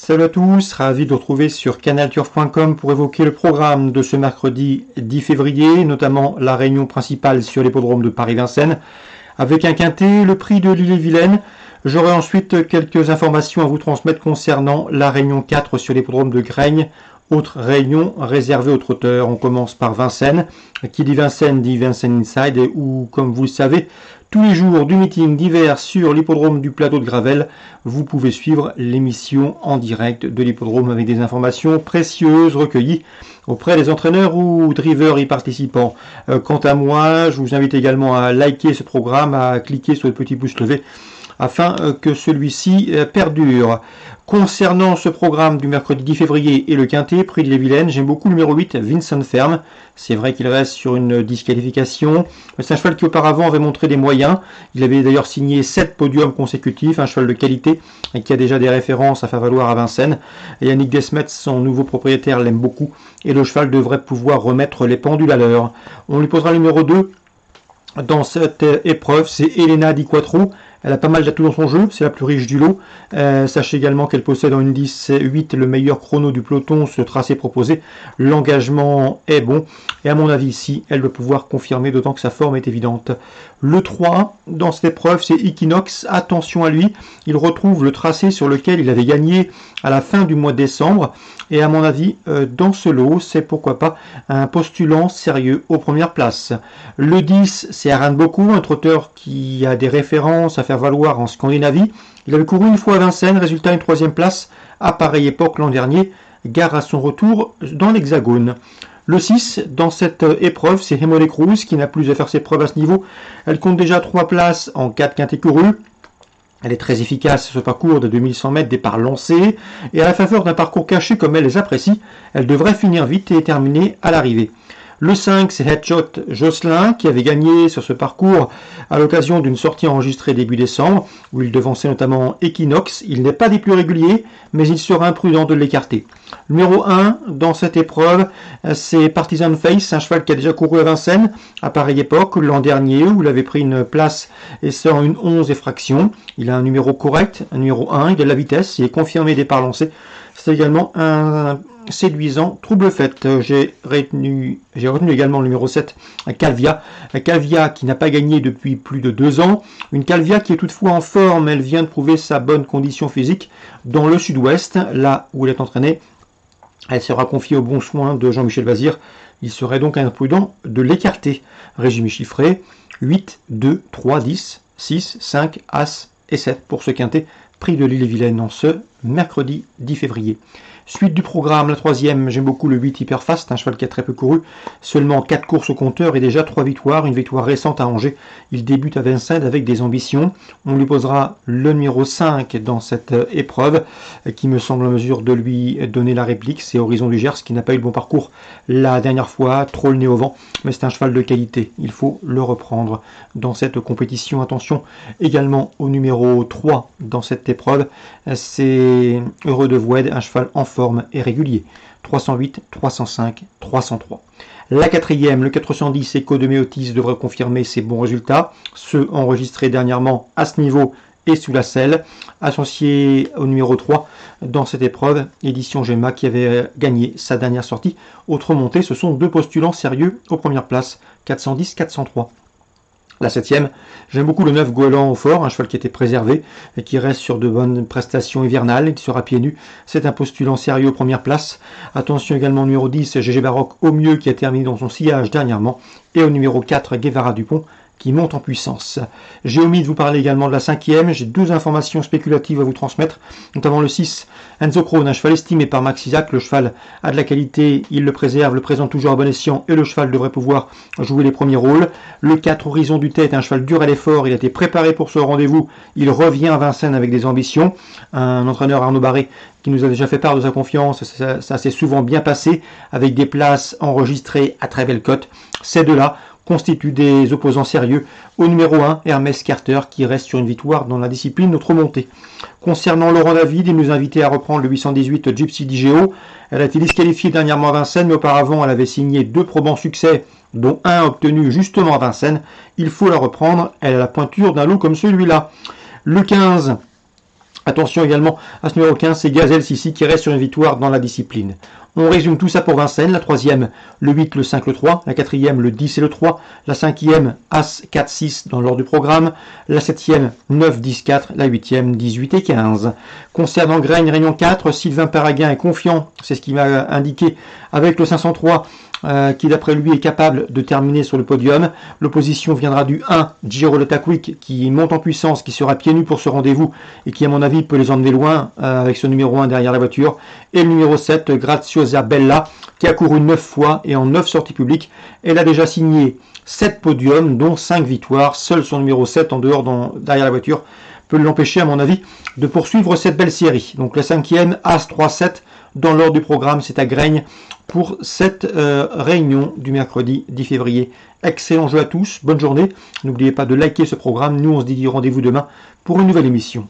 Salut à tous, ravi de vous retrouver sur canalturf.com pour évoquer le programme de ce mercredi 10 février, notamment la réunion principale sur l'hippodrome de Paris-Vincennes, avec un quintet, le prix de l'Ille-et-Vilaine. J'aurai ensuite quelques informations à vous transmettre concernant la réunion 4 sur l'hippodrome de Graignes, autre réunion réservée aux trotteurs. On commence par Vincennes. Qui dit Vincennes Inside, où, comme vous le savez, tous les jours du meeting d'hiver sur l'hippodrome du plateau de Gravel, vous pouvez suivre l'émission en direct de l'hippodrome avec des informations précieuses recueillies auprès des entraîneurs ou drivers y participants. Quant à moi, je vous invite également à liker ce programme, à cliquer sur le petit pouce levé afin que celui-ci perdure. Concernant ce programme du mercredi 10 février et le quintet, prix de l'Ille-et-Vilaine, j'aime beaucoup le numéro 8, Vincent Ferme. C'est vrai qu'il reste sur une disqualification. C'est un cheval qui auparavant avait montré des moyens. Il avait d'ailleurs signé 7 podiums consécutifs, un cheval de qualité et qui a déjà des références à faire valoir à Vincennes. Et Yannick Desmet, son nouveau propriétaire, l'aime beaucoup et le cheval devrait pouvoir remettre les pendules à l'heure. On lui posera le numéro 2 dans cette épreuve, c'est Elena Di Quattro. Elle a pas mal d'atouts dans son jeu, c'est la plus riche du lot. Sachez également qu'elle possède en une 10-8 le meilleur chrono du peloton, ce tracé proposé. L'engagement est bon. Et à mon avis, ici, elle doit pouvoir confirmer, d'autant que sa forme est évidente. Le 3, dans cette épreuve, c'est Equinox. Attention à lui, il retrouve le tracé sur lequel il avait gagné à la fin du mois de décembre. Et à mon avis, dans ce lot, c'est pourquoi pas un postulant sérieux aux premières places. Le 10, c'est Aran Boku, un trotteur qui a des références à faire valoir en Scandinavie. Il avait couru une fois à Vincennes, résultat une 3e place à pareille époque l'an dernier, gare à son retour dans l'Hexagone. Le 6, dans cette épreuve, c'est Emole Cruz qui n'a plus à faire ses preuves à ce niveau. Elle compte déjà 3 places en 4 quintets courus. Elle est très efficace, ce parcours de 2100 mètres, départ lancé, et à la faveur d'un parcours caché comme elle les apprécie, elle devrait finir vite et terminer à l'arrivée. Le 5, c'est Headshot Jocelyn, qui avait gagné sur ce parcours à l'occasion d'une sortie enregistrée début décembre, où il devançait notamment Equinox. Il n'est pas des plus réguliers, mais il sera imprudent de l'écarter. Numéro 1, dans cette épreuve, c'est Partisan Face, un cheval qui a déjà couru à Vincennes, à pareille époque, l'an dernier, où il avait pris une place et ça en une 11 et fraction. Il a un numéro correct, un numéro 1, il a de la vitesse, il est confirmé départ lancé. C'est également un séduisant trouble fait. J'ai retenu également le numéro 7, Calvia. Calvia qui n'a pas gagné depuis plus de 2 ans. Une Calvia qui est toutefois en forme. Elle vient de prouver sa bonne condition physique dans le sud-ouest, là où elle est entraînée. Elle sera confiée au bon soin de Jean-Michel Vazir. Il serait donc imprudent de l'écarter. Régime chiffré 8, 2, 3, 10, 6, 5, As et 7 pour ce quintet. Prix de l'Ille-et-Vilaine en ce mercredi 10 février. Suite du programme, la 3e, j'aime beaucoup le 8 Hyperfast, un cheval qui a très peu couru, seulement 4 courses au compteur et déjà 3 victoires, une victoire récente à Angers. Il débute à Vincennes avec des ambitions. On lui posera le numéro 5 dans cette épreuve, qui me semble en mesure de lui donner la réplique. C'est Horizon du Gers qui n'a pas eu le bon parcours la dernière fois, trop le nez au vent, mais c'est un cheval de qualité. Il faut le reprendre dans cette compétition. Attention également au numéro 3 dans cette épreuve, c'est Heureux de Voued, un cheval en forme et régulier. 308, 305, 303. La 4e, le 410, Echo de Méotis devrait confirmer ses bons résultats, ceux enregistrés dernièrement à ce niveau et sous la selle, associé au numéro 3 dans cette épreuve, édition Gemma qui avait gagné sa dernière sortie. Autre montée, ce sont 2 postulants sérieux aux premières places, 410, 403. La 7e, j'aime beaucoup le 9 Goéland au fort, un cheval qui était préservé et qui reste sur de bonnes prestations hivernales, il sera pieds nus. C'est un postulant sérieux aux premières places. Attention également au numéro 10, GG Baroque au mieux qui a terminé dans son sillage dernièrement. Et au numéro 4, Guevara Dupont qui monte en puissance. J'ai omis de vous parler également de la 5e. J'ai 2 informations spéculatives à vous transmettre, notamment le 6, Enzo Krone, un cheval estimé par Max Isaac. Le cheval a de la qualité, il le préserve, le présente toujours à bon escient et le cheval devrait pouvoir jouer les premiers rôles. Le 4, Horizon du Tête, un cheval dur à l'effort, il a été préparé pour ce rendez-vous. Il revient à Vincennes avec des ambitions. Un entraîneur, Arnaud Barré, qui nous a déjà fait part de sa confiance, ça s'est souvent bien passé avec des places enregistrées à très belle cote. Ces deux-là constituent des opposants sérieux au numéro 1, Hermès Carter, qui reste sur une victoire dans la discipline notre montée. Concernant Laurent David, il nous invitait à reprendre le 818 Gypsy DGO. Elle a été disqualifiée dernièrement à Vincennes, mais auparavant elle avait signé 2 probants succès, dont un obtenu justement à Vincennes. Il faut la reprendre, elle a la pointure d'un lot comme celui-là. Le 15, Attention également à ce numéro 15, c'est Gazelle Sissi qui reste sur une victoire dans la discipline. On résume tout ça pour Vincennes, la troisième, le 8, le 5, le 3, la quatrième, le 10 et le 3, la cinquième, As 4, 6 dans l'ordre du programme, la septième, 9, 10, 4, la huitième, 18 et 15. Concernant Graines, Réunion 4, Sylvain Paraguin est confiant, c'est ce qu'il m'a indiqué, avec le 503, qui d'après lui est capable de terminer sur le podium. L'opposition viendra du 1, Giro Le Taquic, qui monte en puissance, qui sera pieds nus pour ce rendez-vous et qui à mon avis peut les emmener loin avec ce numéro 1 derrière la voiture. Et le numéro 7, Graziosa Bella, qui a couru 9 fois et en 9 sorties publiques. Elle a déjà signé 7 podiums, dont 5 victoires. Seul son numéro 7 en dehors derrière la voiture peut l'empêcher à mon avis de poursuivre cette belle série. Donc la cinquième, As 3-7 dans l'ordre du programme, c'est à Graignes pour cette réunion du mercredi 10 février. Excellent jeu à tous, bonne journée. N'oubliez pas de liker ce programme. Nous on se dit rendez-vous demain pour une nouvelle émission.